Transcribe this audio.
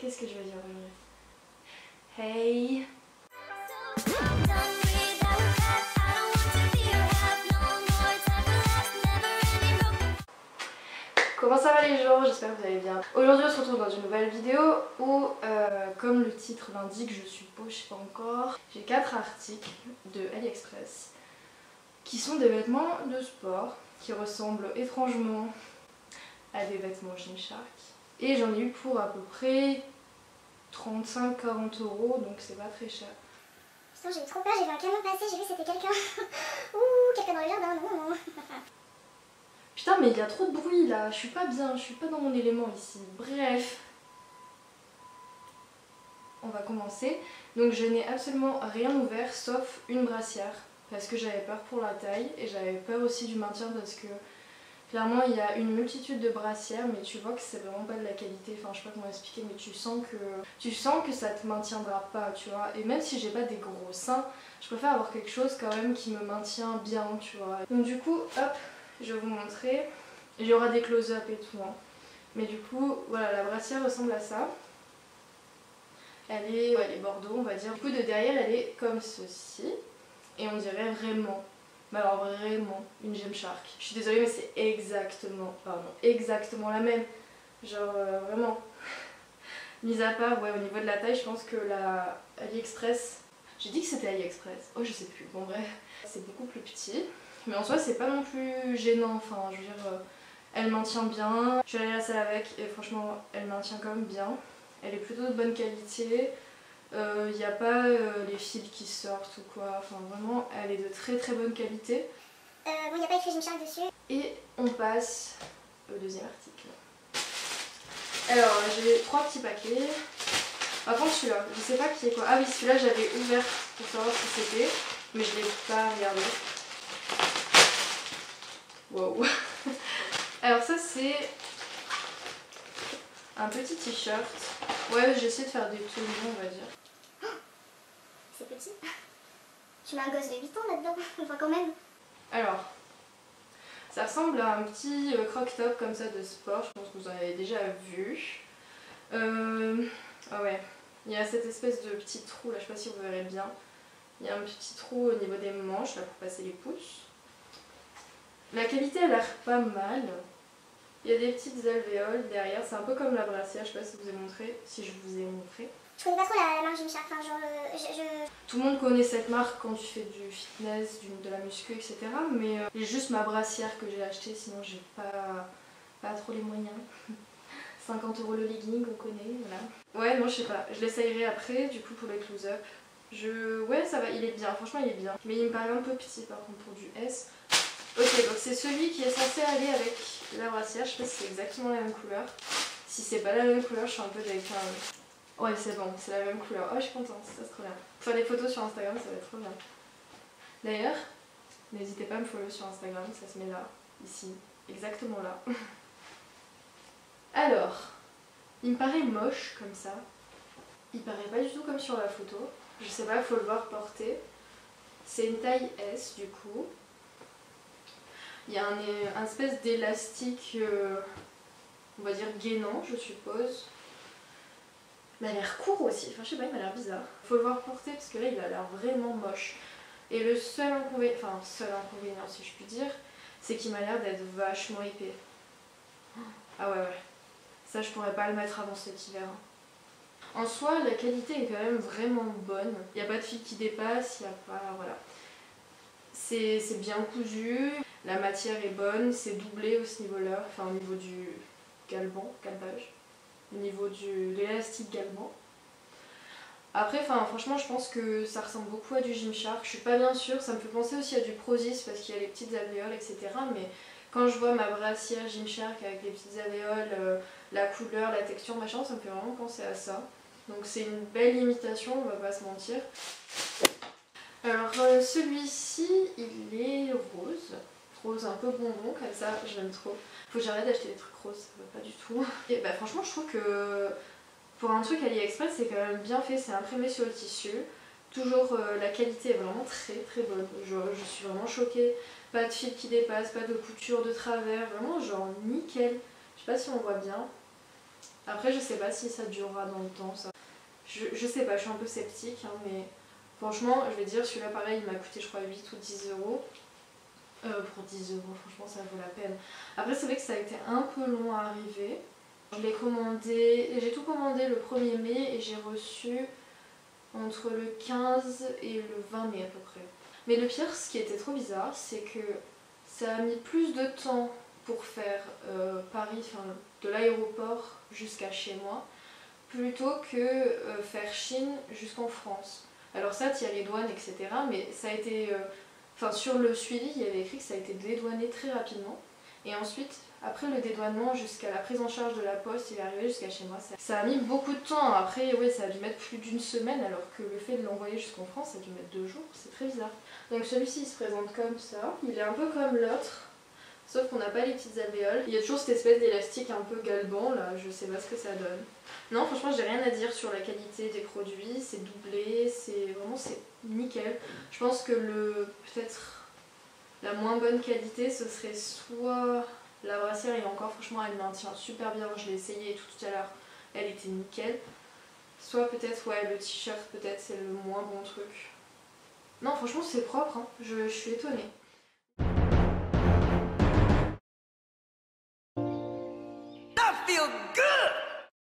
Qu'est-ce que je vais dire aujourd'hui? Hey! Comment ça va les gens? J'espère que vous allez bien. Aujourd'hui on se retrouve dans une nouvelle vidéo où, comme le titre l'indique, je suppose, je sais pas encore, j'ai 4 articles de AliExpress qui sont des vêtements de sport qui ressemblent étrangement à des vêtements Gymshark. Et j'en ai eu pour à peu près 35-40 €, donc c'est pas très cher. Putain, j'ai eu trop peur, j'ai vu un camion passer, j'ai vu c'était quelqu'un. Ouh, quelqu'un dans le jardin, non. Putain, mais il y a trop de bruit là, je suis pas bien, je suis pas dans mon élément ici. Bref, on va commencer. Donc je n'ai absolument rien ouvert sauf une brassière parce que j'avais peur pour la taille et j'avais peur aussi du maintien parce que clairement il y a une multitude de brassières mais tu vois que c'est vraiment pas de la qualité, enfin je sais pas comment expliquer mais tu sens que ça te maintiendra pas, tu vois. Et même si j'ai pas des gros seins, je préfère avoir quelque chose quand même qui me maintient bien, tu vois. Donc du coup, hop, je vais vous montrer. Il y aura des close-up et tout, hein. Mais du coup, voilà, la brassière ressemble à ça. Elle est bordeaux, on va dire. Du coup, de derrière, elle est comme ceci. Et on dirait vraiment, mais alors vraiment, une Gymshark. Je suis désolée, mais c'est exactement la même. Genre, vraiment. Mis à part, ouais, au niveau de la taille, je pense que la AliExpress... J'ai dit que c'était AliExpress. Oh, je sais plus. Bon, bref. C'est beaucoup plus petit. Mais en soi, c'est pas non plus gênant. Enfin, je veux dire, elle maintient bien. Je suis allée à la salle avec et franchement, elle maintient quand même bien. Elle est plutôt de bonne qualité. Il n'y a pas les fils qui sortent ou quoi. Enfin, vraiment, elle est de très très bonne qualité. Bon, il n'y a pas écrit Gymshark dessus. Et on passe au deuxième article. Alors, j'ai 3 petits paquets. Par contre, celui-là, je sais pas qui est quoi. Ah oui, celui-là, j'avais ouvert pour savoir ce que c'était, mais je l'ai pas regardé. Wow. Alors ça c'est un petit t-shirt. Ouais, j'essaie de faire des tenues, on va dire. C'est petit. Tu mets un gosse de 8 ans là-dedans, enfin quand même. Alors, ça ressemble à un petit croc-top comme ça de sport, je pense que vous en avez déjà vu. Ah ouais, il y a cette espèce de petit trou là, je sais pas si vous verrez bien. Il y a un petit trou au niveau des manches là pour passer les pouces. La qualité a l'air pas mal. Il y a des petites alvéoles derrière, c'est un peu comme la brassière, je sais pas si je vous ai montré, Je connais pas trop la marque Gymshark, enfin genre Tout le monde connaît cette marque quand tu fais du fitness, de la muscu, etc. Mais j'ai juste ma brassière que j'ai achetée, sinon j'ai pas trop les moyens. 50 € le legging, on connaît, voilà. Ouais, non, je sais pas, je l'essayerai après, du coup pour les close-up. Ouais, ça va, il est bien, franchement il est bien. Mais il me paraît un peu petit par contre pour du S. Ok, donc c'est celui qui est censé aller avec la brassière, je sais pas si c'est exactement la même couleur. Si c'est pas la même couleur, je suis un peu avec un... Ouais, c'est bon, c'est la même couleur. Oh, je suis contente, ça c'est trop bien. Faire des photos sur Instagram, ça va être trop bien. D'ailleurs, n'hésitez pas à me follow sur Instagram, ça se met là, ici, exactement là. Alors, il me paraît moche comme ça. Il paraît pas du tout comme sur la photo. Je sais pas, faut le voir porter. C'est une taille S du coup. Il y a un espèce d'élastique, on va dire gainant, je suppose. Il a l'air court aussi, enfin je sais pas, il m'a l'air bizarre. Faut le voir porter parce que là il a l'air vraiment moche. Et le seul inconvénient, si je puis dire, c'est qu'il m'a l'air d'être vachement épais. Ah ouais. Ça je pourrais pas le mettre avant cet hiver. En soi, la qualité est quand même vraiment bonne. Il n'y a pas de fil qui dépasse, il n'y a pas... voilà. C'est bien cousu. La matière est bonne, c'est doublé au ce niveau-là, enfin au niveau du galbage, au niveau de l'élastique galbant. Après, franchement, je pense que ça ressemble beaucoup à du Gymshark. Je suis pas bien sûre, ça me fait penser aussi à du Prozis parce qu'il y a les petites alvéoles, etc. Mais quand je vois ma brassière Gymshark avec les petites alvéoles, la couleur, la texture, machin, ça me fait vraiment penser à ça. Donc c'est une belle imitation, on va pas se mentir. Alors celui-ci, il est rose. Rose un peu bonbon comme ça, j'aime trop. Faut que j'arrête d'acheter des trucs roses, ça va pas du tout. Et bah franchement je trouve que pour un truc AliExpress c'est quand même bien fait, c'est imprimé sur le tissu. Toujours la qualité est vraiment très très bonne. Je suis vraiment choquée. Pas de fil qui dépasse, pas de couture de travers, vraiment genre nickel. Je sais pas si on voit bien. Après je sais pas si ça durera dans le temps ça. Je sais pas, je suis un peu sceptique hein, mais franchement je vais dire celui-là pareil il m'a coûté je crois 8 ou 10 euros. Pour 10 euros franchement ça vaut la peine. Après c'est vrai que ça a été un peu long à arriver. Je l'ai commandé, j'ai tout commandé le 1er mai et j'ai reçu entre le 15 et le 20 mai à peu près. Mais le pire, ce qui était trop bizarre, c'est que ça a mis plus de temps pour faire Paris, enfin de l'aéroport jusqu'à chez moi, plutôt que faire Chine jusqu'en France. Alors ça, il y a les douanes, etc. Mais ça a été... Enfin sur le suivi, il y avait écrit que ça a été dédouané très rapidement. Et ensuite, après le dédouanement jusqu'à la prise en charge de la poste, il est arrivé jusqu'à chez moi. Ça a mis beaucoup de temps. Après, oui, ça a dû mettre plus d'une semaine, alors que le fait de l'envoyer jusqu'en France, ça a dû mettre 2 jours. C'est très bizarre. Donc celui-ci, il se présente comme ça. Il est un peu comme l'autre, sauf qu'on n'a pas les petites alvéoles. Il y a toujours cette espèce d'élastique un peu galbant, là, je sais pas ce que ça donne. Non, franchement, j'ai rien à dire sur la qualité des produits. C'est doublé, c'est vraiment c'est nickel. Je pense que peut-être la moins bonne qualité, ce serait soit la brassière, et encore franchement elle maintient super bien, je l'ai essayé tout à l'heure, elle était nickel. Soit peut-être ouais le t-shirt, peut-être c'est le moins bon truc. Non franchement c'est propre, hein. Je suis étonnée.